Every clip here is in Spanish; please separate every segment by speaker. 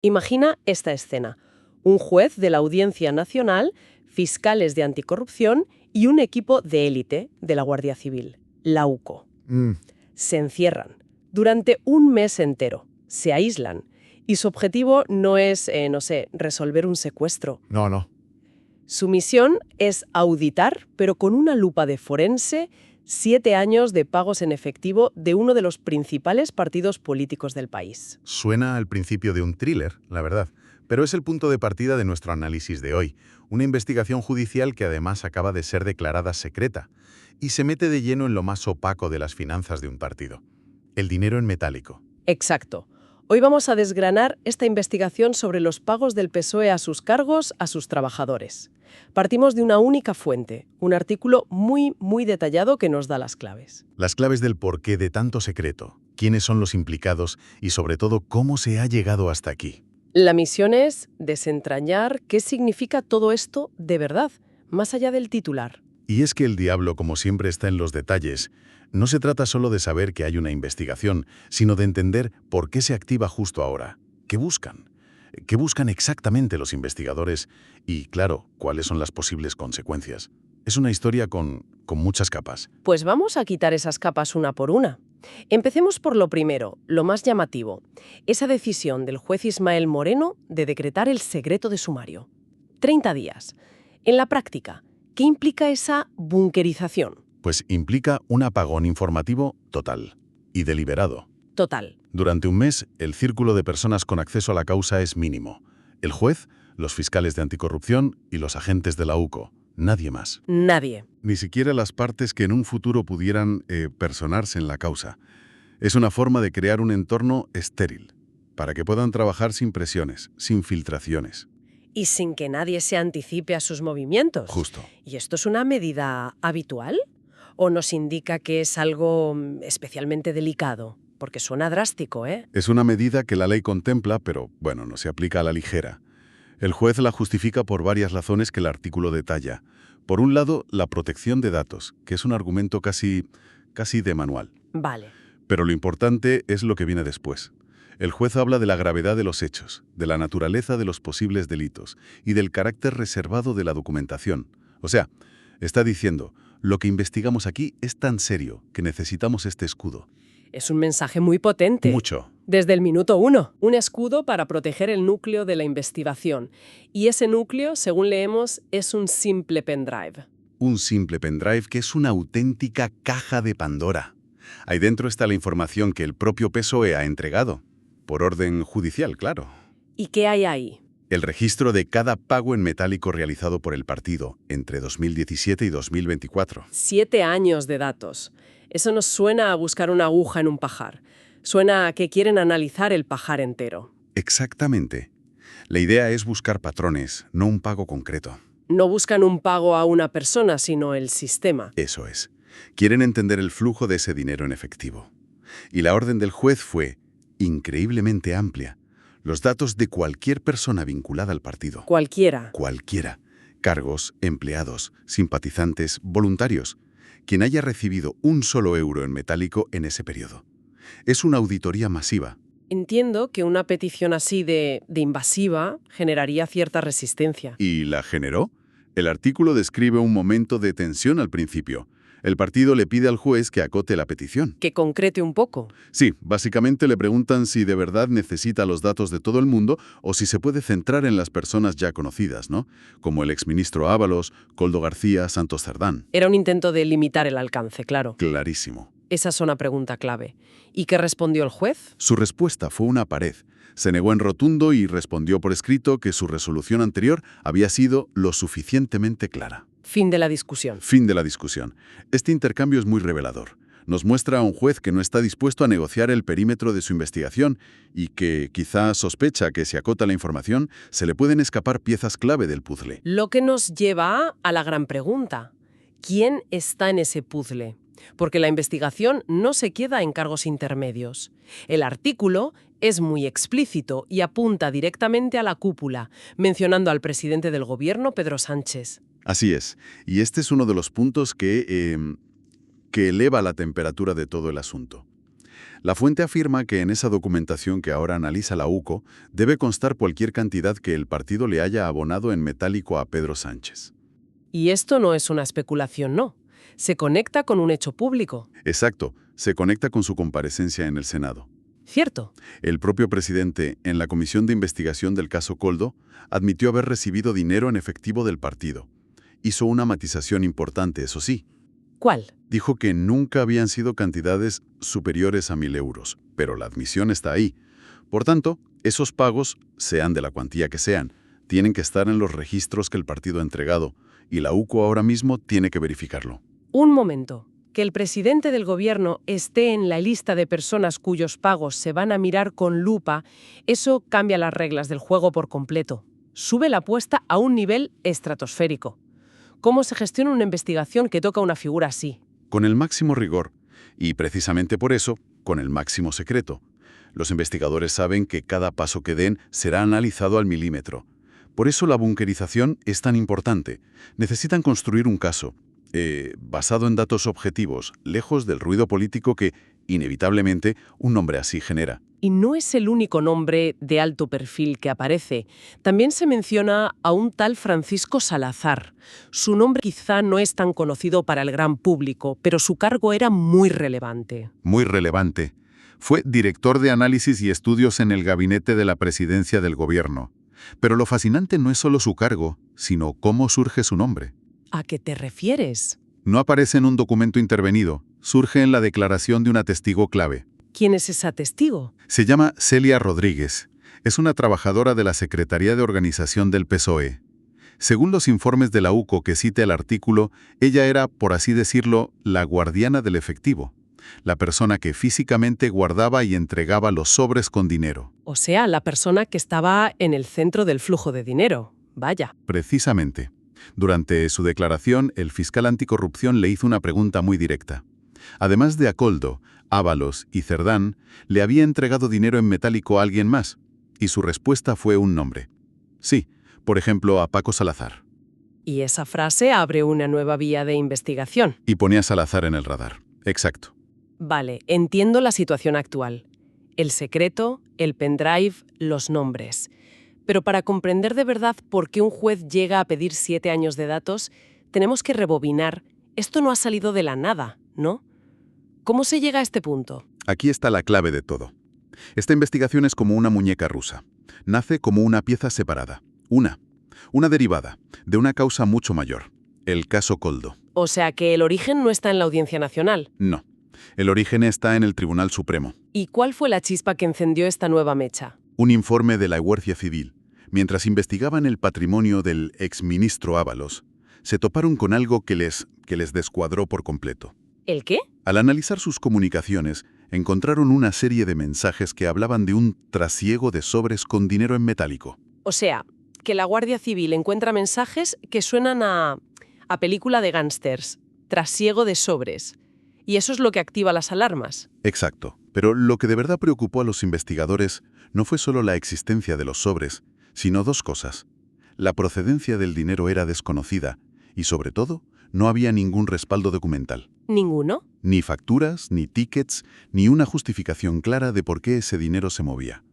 Speaker 1: Imagina esta escena. Un juez de la Audiencia Nacional, fiscales de anticorrupción y un equipo de élite de la Guardia Civil, la UCO. Se encierran durante un mes entero, se aíslan, y su objetivo no es, resolver un secuestro.
Speaker 2: No.
Speaker 1: Su misión es auditar, pero con una lupa de forense, 7 años de pagos en efectivo de uno de los principales partidos políticos del país.
Speaker 2: Suena al principio de un thriller, la verdad, pero es el punto de partida de nuestro análisis de hoy. Una investigación judicial que además acaba de ser declarada secreta y se mete de lleno en lo más opaco de las finanzas de un partido: el dinero en metálico.
Speaker 1: Exacto. Hoy vamos a desgranar esta investigación sobre los pagos del PSOE a sus cargos, a sus trabajadores. Partimos de una única fuente, un artículo muy detallado que nos da las claves.
Speaker 2: Las claves del porqué de tanto secreto, quiénes son los implicados y sobre todo cómo se ha llegado hasta aquí.
Speaker 1: La misión es desentrañar qué significa todo esto de verdad, más allá del titular.
Speaker 2: Y es que el diablo, como siempre, está en los detalles. No se trata solo de saber que hay una investigación, sino de entender por qué se activa justo ahora. ¿Qué buscan? ¿Qué buscan exactamente los investigadores? Y, claro, ¿cuáles son las posibles consecuencias? Es una historia con muchas capas.
Speaker 1: Pues vamos a quitar esas capas una por una. Empecemos por lo primero, lo más llamativo. Esa decisión del juez Ismael Moreno de decretar el secreto de sumario. 30 días. En la práctica, ¿qué implica esa bunkerización?
Speaker 2: Pues implica un apagón informativo total y deliberado.
Speaker 1: Total.
Speaker 2: Durante un mes, el círculo de personas con acceso a la causa es mínimo. El juez, los fiscales de anticorrupción y los agentes de la UCO. Nadie más.
Speaker 1: Nadie.
Speaker 2: Ni siquiera las partes que en un futuro pudieran personarse en la causa. Es una forma de crear un entorno estéril, para que puedan trabajar sin presiones, sin filtraciones.
Speaker 1: Y sin que nadie se anticipe a sus movimientos.
Speaker 2: Justo.
Speaker 1: ¿Y esto es una medida habitual? ¿O nos indica que es algo especialmente delicado? Porque suena drástico, ¿eh?
Speaker 2: Es una medida que la ley contempla, pero, bueno, no se aplica a la ligera. El juez la justifica por varias razones que el artículo detalla. Por un lado, la protección de datos, que es un argumento casi de manual.
Speaker 1: Vale.
Speaker 2: Pero lo importante es lo que viene después. El juez habla de la gravedad de los hechos, de la naturaleza de los posibles delitos y del carácter reservado de la documentación. O sea, está diciendo, lo que investigamos aquí es tan serio que necesitamos este escudo.
Speaker 1: Es un mensaje muy potente.
Speaker 2: Mucho.
Speaker 1: Desde el minuto 1. Un escudo para proteger el núcleo de la investigación. Y ese núcleo, según leemos, es un simple pendrive.
Speaker 2: Un simple pendrive que es una auténtica caja de Pandora. Ahí dentro está la información que el propio PSOE ha entregado. Por orden judicial, claro.
Speaker 1: ¿Y qué hay ahí?
Speaker 2: El registro de cada pago en metálico realizado por el partido entre 2017 y 2024.
Speaker 1: 7 años de datos. Eso nos suena a buscar una aguja en un pajar. Suena a que quieren analizar el pajar entero.
Speaker 2: Exactamente. La idea es buscar patrones, no un pago concreto.
Speaker 1: No buscan un pago a una persona, sino el sistema.
Speaker 2: Eso es. Quieren entender el flujo de ese dinero en efectivo. Y la orden del juez fue increíblemente amplia. Los datos de cualquier persona vinculada al partido.
Speaker 1: Cualquiera.
Speaker 2: Cualquiera. Cargos, empleados, simpatizantes, voluntarios. Quien haya recibido un solo euro en metálico en ese periodo. Es una auditoría masiva.
Speaker 1: Entiendo que una petición así de invasiva generaría cierta resistencia.
Speaker 2: ¿Y la generó? El artículo describe un momento de tensión al principio. El partido le pide al juez que acote la petición.
Speaker 1: Que concrete un poco.
Speaker 2: Sí, básicamente le preguntan si de verdad necesita los datos de todo el mundo o si se puede centrar en las personas ya conocidas, ¿no? Como el exministro Ábalos, Koldo García, Santos Cerdán.
Speaker 1: Era un intento de limitar el alcance, claro.
Speaker 2: Clarísimo.
Speaker 1: Esa es una pregunta clave. ¿Y qué respondió el juez?
Speaker 2: Su respuesta fue una pared. Se negó en rotundo y respondió por escrito que su resolución anterior había sido lo suficientemente clara.
Speaker 1: Fin de la discusión.
Speaker 2: Fin de la discusión. Este intercambio es muy revelador. Nos muestra a un juez que no está dispuesto a negociar el perímetro de su investigación y que quizá sospecha que si acota la información se le pueden escapar piezas clave del puzzle.
Speaker 1: Lo que nos lleva a la gran pregunta. ¿Quién está en ese puzzle? Porque la investigación no se queda en cargos intermedios. El artículo es muy explícito y apunta directamente a la cúpula, mencionando al presidente del gobierno, Pedro Sánchez.
Speaker 2: Así es. Y este es uno de los puntos que eleva la temperatura de todo el asunto. La fuente afirma que en esa documentación que ahora analiza la UCO debe constar cualquier cantidad que el partido le haya abonado en metálico a Pedro Sánchez.
Speaker 1: Y esto no es una especulación, no. Se conecta con un hecho público.
Speaker 2: Exacto, se conecta con su comparecencia en el Senado.
Speaker 1: Cierto.
Speaker 2: El propio presidente, en la comisión de investigación del caso Koldo, admitió haber recibido dinero en efectivo del partido. Hizo una matización importante, eso sí.
Speaker 1: ¿Cuál?
Speaker 2: Dijo que nunca habían sido cantidades superiores a 1.000 euros, pero la admisión está ahí. Por tanto, esos pagos, sean de la cuantía que sean, tienen que estar en los registros que el partido ha entregado, y la UCO ahora mismo tiene que verificarlo.
Speaker 1: Un momento. Que el presidente del gobierno esté en la lista de personas cuyos pagos se van a mirar con lupa, eso cambia las reglas del juego por completo. Sube la apuesta a un nivel estratosférico. ¿Cómo se gestiona una investigación que toca una figura así?
Speaker 2: Con el máximo rigor, y precisamente por eso, con el máximo secreto. Los investigadores saben que cada paso que den será analizado al milímetro. Por eso la bunkerización es tan importante. Necesitan construir un caso, basado en datos objetivos, lejos del ruido político que, inevitablemente, un nombre así genera.
Speaker 1: Y no es el único nombre de alto perfil que aparece. También se menciona a un tal Francisco Salazar. Su nombre quizá no es tan conocido para el gran público, pero su cargo era muy relevante.
Speaker 2: Muy relevante. Fue director de análisis y estudios en el gabinete de la presidencia del gobierno. Pero lo fascinante no es solo su cargo, sino cómo surge su nombre.
Speaker 1: ¿A qué te refieres?
Speaker 2: No aparece en un documento intervenido, surge en la declaración de una testigo clave.
Speaker 1: ¿Quién es esa testigo?
Speaker 2: Se llama Celia Rodríguez. Es una trabajadora de la Secretaría de Organización del PSOE. Según los informes de la UCO que cita el artículo, ella era, por así decirlo, la guardiana del efectivo, la persona que físicamente guardaba y entregaba los sobres con dinero.
Speaker 1: O sea, la persona que estaba en el centro del flujo de dinero. Vaya.
Speaker 2: Precisamente. Durante su declaración, el fiscal anticorrupción le hizo una pregunta muy directa. Además de a Koldo, Ábalos y Cerdán, ¿le había entregado dinero en metálico a alguien más? Y su respuesta fue un nombre. Sí, por ejemplo, a Paco Salazar.
Speaker 1: Y esa frase abre una nueva vía de investigación.
Speaker 2: Y pone a Salazar en el radar. Exacto.
Speaker 1: Vale, entiendo la situación actual. El secreto, el pendrive, los nombres. Pero para comprender de verdad por qué un juez llega a pedir 7 años de datos, tenemos que rebobinar. Esto no ha salido de la nada, ¿no? ¿Cómo se llega a este punto?
Speaker 2: Aquí está la clave de todo. Esta investigación es como una muñeca rusa. Nace como una pieza separada. Una derivada, de una causa mucho mayor. El caso Koldo.
Speaker 1: O sea que el origen no está en la Audiencia Nacional.
Speaker 2: No. El origen está en el Tribunal Supremo.
Speaker 1: ¿Y cuál fue la chispa que encendió esta nueva mecha?
Speaker 2: Un informe de la Guardia Civil. Mientras investigaban el patrimonio del exministro Ábalos, se toparon con algo que les descuadró por completo.
Speaker 1: ¿El qué?
Speaker 2: Al analizar sus comunicaciones, encontraron una serie de mensajes que hablaban de un trasiego de sobres con dinero en metálico.
Speaker 1: O sea, que la Guardia Civil encuentra mensajes que suenan a película de gángsters, trasiego de sobres. Y eso es lo que activa las alarmas.
Speaker 2: Exacto. Pero lo que de verdad preocupó a los investigadores no fue solo la existencia de los sobres, sino dos cosas. La procedencia del dinero era desconocida y, sobre todo, no había ningún respaldo documental.
Speaker 1: ¿Ninguno?
Speaker 2: Ni facturas, ni tickets, ni una justificación clara de por qué ese dinero se movía.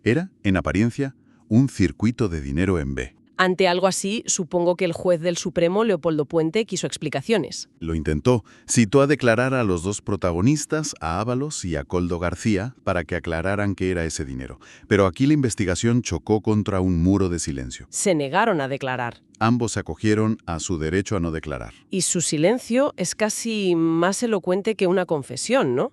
Speaker 2: Era, en apariencia, un circuito de dinero en B.
Speaker 1: Ante algo así, supongo que el juez del Supremo, Leopoldo Puente, quiso explicaciones.
Speaker 2: Lo intentó. Citó a declarar a los dos protagonistas, a Ábalos y a Koldo García, para que aclararan qué era ese dinero. Pero aquí la investigación chocó contra un muro de silencio.
Speaker 1: Se negaron a declarar.
Speaker 2: Ambos se acogieron a su derecho a no declarar.
Speaker 1: Y su silencio es casi más elocuente que una confesión, ¿no?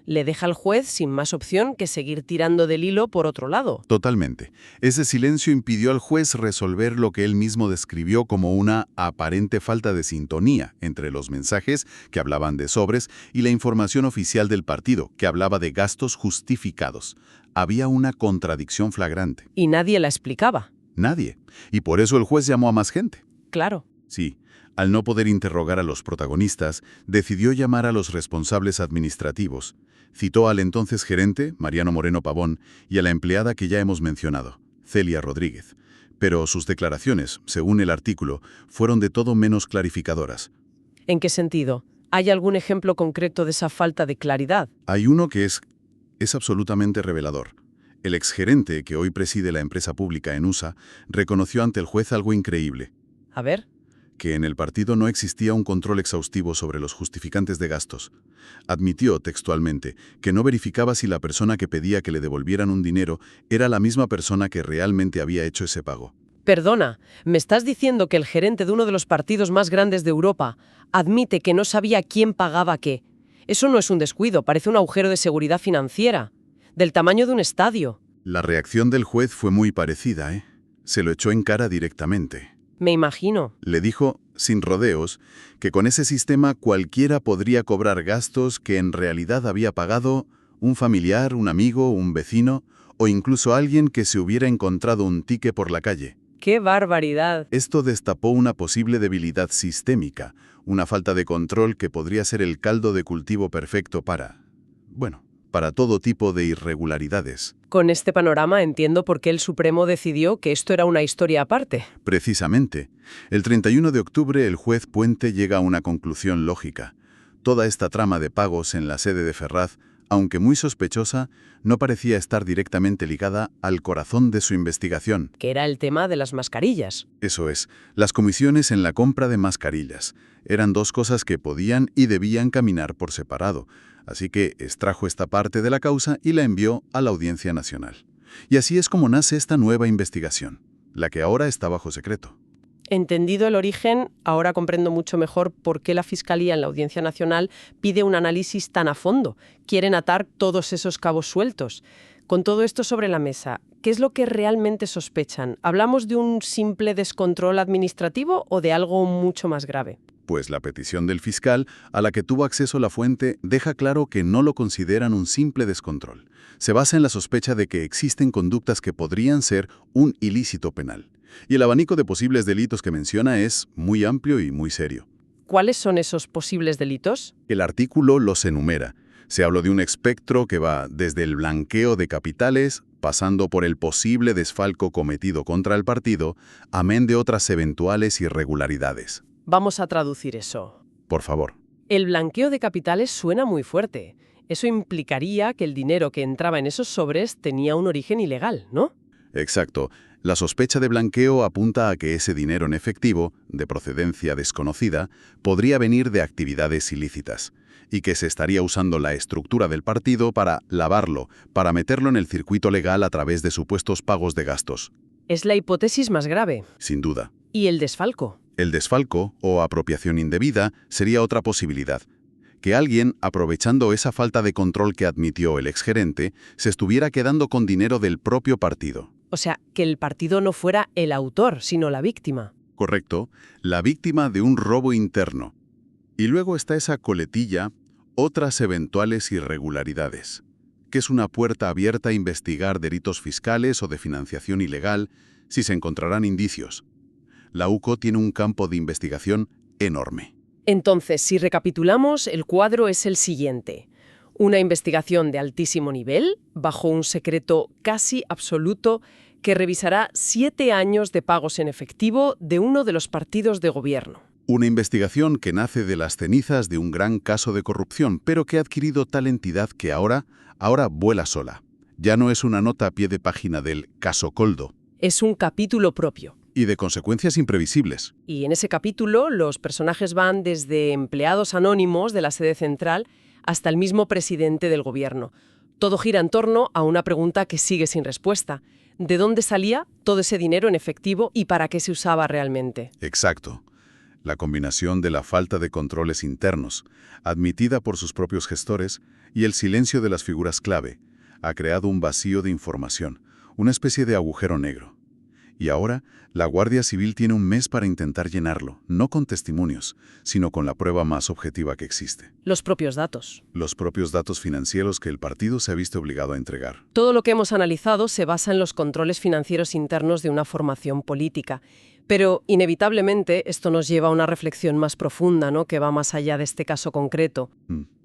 Speaker 1: Le deja al juez sin más opción que seguir tirando del hilo por otro lado.
Speaker 2: Totalmente. Ese silencio impidió al juez resolver lo que él mismo describió como una aparente falta de sintonía entre los mensajes que hablaban de sobres y la información oficial del partido, que hablaba de gastos justificados. Había una contradicción flagrante.
Speaker 1: Y nadie la explicaba.
Speaker 2: Nadie. Y por eso el juez llamó a más gente.
Speaker 1: Claro.
Speaker 2: Sí. Al no poder interrogar a los protagonistas, decidió llamar a los responsables administrativos. Citó al entonces gerente, Mariano Moreno Pavón, y a la empleada que ya hemos mencionado, Celia Rodríguez. Pero sus declaraciones, según el artículo, fueron de todo menos clarificadoras.
Speaker 1: ¿En qué sentido? ¿Hay algún ejemplo concreto de esa falta de claridad?
Speaker 2: Hay uno que es
Speaker 3: Es absolutamente revelador. El exgerente, que hoy preside la empresa pública en USA, reconoció ante el juez algo increíble,
Speaker 1: A ver,
Speaker 3: que en el partido no existía un control exhaustivo sobre los justificantes de gastos. Admitió textualmente que no verificaba si la persona que pedía que le devolvieran un dinero era la misma persona que realmente había hecho ese pago.
Speaker 1: perdona, ¿me estás diciendo que el gerente de uno de los partidos más grandes de Europa admite que no sabía quién pagaba qué? Eso no es un descuido, parece un agujero de seguridad financiera, del tamaño de un estadio.
Speaker 3: La reacción del juez fue muy parecida, ¿eh? Se lo echó en cara directamente.
Speaker 1: Me imagino.
Speaker 3: Le dijo, sin rodeos, que con ese sistema cualquiera podría cobrar gastos que en realidad había pagado un familiar, un amigo, un vecino o incluso alguien que se hubiera encontrado un ticket por la calle.
Speaker 1: ¡Qué barbaridad!
Speaker 3: Esto destapó una posible debilidad sistémica, una falta de control que podría ser el caldo de cultivo perfecto para todo tipo de irregularidades.
Speaker 1: Con este panorama entiendo por qué el Supremo decidió que esto era una historia aparte.
Speaker 3: Precisamente, el 31 de octubre el juez Puente llega a una conclusión lógica. Toda esta trama de pagos en la sede de Ferraz, aunque muy sospechosa, no parecía estar directamente ligada al corazón de su investigación.
Speaker 1: Que era el tema de las mascarillas.
Speaker 3: Eso es, las comisiones en la compra de mascarillas. Eran dos cosas que podían y debían caminar por separado, así que extrajo esta parte de la causa y la envió a la Audiencia Nacional. Y así es como nace esta nueva investigación, la que ahora está bajo secreto.
Speaker 1: Entendido el origen, ahora comprendo mucho mejor por qué la Fiscalía en la Audiencia Nacional pide un análisis tan a fondo. Quieren atar todos esos cabos sueltos. Con todo esto sobre la mesa, ¿qué es lo que realmente sospechan? ¿Hablamos de un simple descontrol administrativo o de algo mucho más grave?
Speaker 3: Pues la petición del fiscal, a la que tuvo acceso la fuente, deja claro que no lo consideran un simple descontrol. Se basa en la sospecha de que existen conductas que podrían ser un ilícito penal. Y el abanico de posibles delitos que menciona es muy amplio y muy serio.
Speaker 1: ¿Cuáles son esos posibles delitos?
Speaker 3: El artículo los enumera. Se habló de un espectro que va desde el blanqueo de capitales, pasando por el posible desfalco cometido contra el partido, amén de otras eventuales irregularidades.
Speaker 1: Vamos a traducir eso.
Speaker 3: Por favor.
Speaker 1: El blanqueo de capitales suena muy fuerte. Eso implicaría que el dinero que entraba en esos sobres tenía un origen ilegal, ¿no?
Speaker 3: Exacto. La sospecha de blanqueo apunta a que ese dinero en efectivo, de procedencia desconocida, podría venir de actividades ilícitas, y que se estaría usando la estructura del partido para lavarlo, para meterlo en el circuito legal a través de supuestos pagos de gastos.
Speaker 1: Es la hipótesis más grave.
Speaker 3: Sin duda.
Speaker 1: ¿Y el desfalco?
Speaker 3: El desfalco, o apropiación indebida, sería otra posibilidad. Que alguien, aprovechando esa falta de control que admitió el exgerente, se estuviera quedando con dinero del propio partido.
Speaker 1: O sea, que el partido no fuera el autor, sino la víctima.
Speaker 3: Correcto, la víctima de un robo interno. Y luego está esa coletilla, otras eventuales irregularidades, que es una puerta abierta a investigar delitos fiscales o de financiación ilegal si se encontrarán indicios. La UCO tiene un campo de investigación enorme.
Speaker 1: Entonces, si recapitulamos, el cuadro es el siguiente. Una investigación de altísimo nivel, bajo un secreto casi absoluto, que revisará 7 años de pagos en efectivo de uno de los partidos de gobierno.
Speaker 3: Una investigación que nace de las cenizas de un gran caso de corrupción, pero que ha adquirido tal entidad que ahora vuela sola. Ya no es una nota a pie de página del caso Coldo.
Speaker 1: Es un capítulo propio.
Speaker 3: Y de consecuencias imprevisibles.
Speaker 1: Y en ese capítulo los personajes van desde empleados anónimos de la sede central hasta el mismo presidente del gobierno. Todo gira en torno a una pregunta que sigue sin respuesta. ¿De dónde salía todo ese dinero en efectivo y para qué se usaba realmente?
Speaker 3: Exacto. La combinación de la falta de controles internos, admitida por sus propios gestores, y el silencio de las figuras clave, ha creado un vacío de información, una especie de agujero negro. Y ahora, la Guardia Civil tiene un mes para intentar llenarlo, no con testimonios, sino con la prueba más objetiva que existe.
Speaker 1: Los propios datos.
Speaker 3: Los propios datos financieros que el partido se ha visto obligado a entregar.
Speaker 1: Todo lo que hemos analizado se basa en los controles financieros internos de una formación política. Pero, inevitablemente, esto nos lleva a una reflexión más profunda, ¿no?, que va más allá de este caso concreto.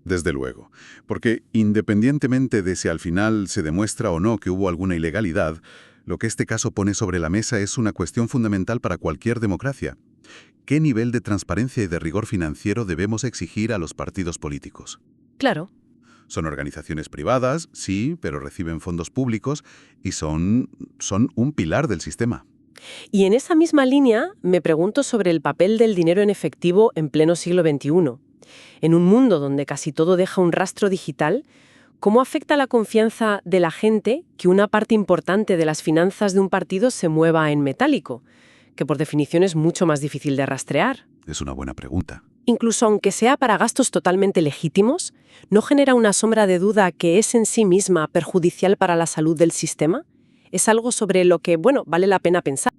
Speaker 3: Desde luego. Porque, independientemente de si al final se demuestra o no que hubo alguna ilegalidad, lo que este caso pone sobre la mesa es una cuestión fundamental para cualquier democracia. ¿Qué nivel de transparencia y de rigor financiero debemos exigir a los partidos políticos?
Speaker 1: Claro.
Speaker 3: Son organizaciones privadas, sí, pero reciben fondos públicos y son un pilar del sistema.
Speaker 1: Y en esa misma línea me pregunto sobre el papel del dinero en efectivo en pleno siglo XXI. En un mundo donde casi todo deja un rastro digital, ¿cómo afecta la confianza de la gente que una parte importante de las finanzas de un partido se mueva en metálico, que por definición es mucho más difícil de rastrear?
Speaker 3: Es una buena pregunta.
Speaker 1: Incluso aunque sea para gastos totalmente legítimos, ¿no genera una sombra de duda que es en sí misma perjudicial para la salud del sistema? Es algo sobre lo que, vale la pena pensar.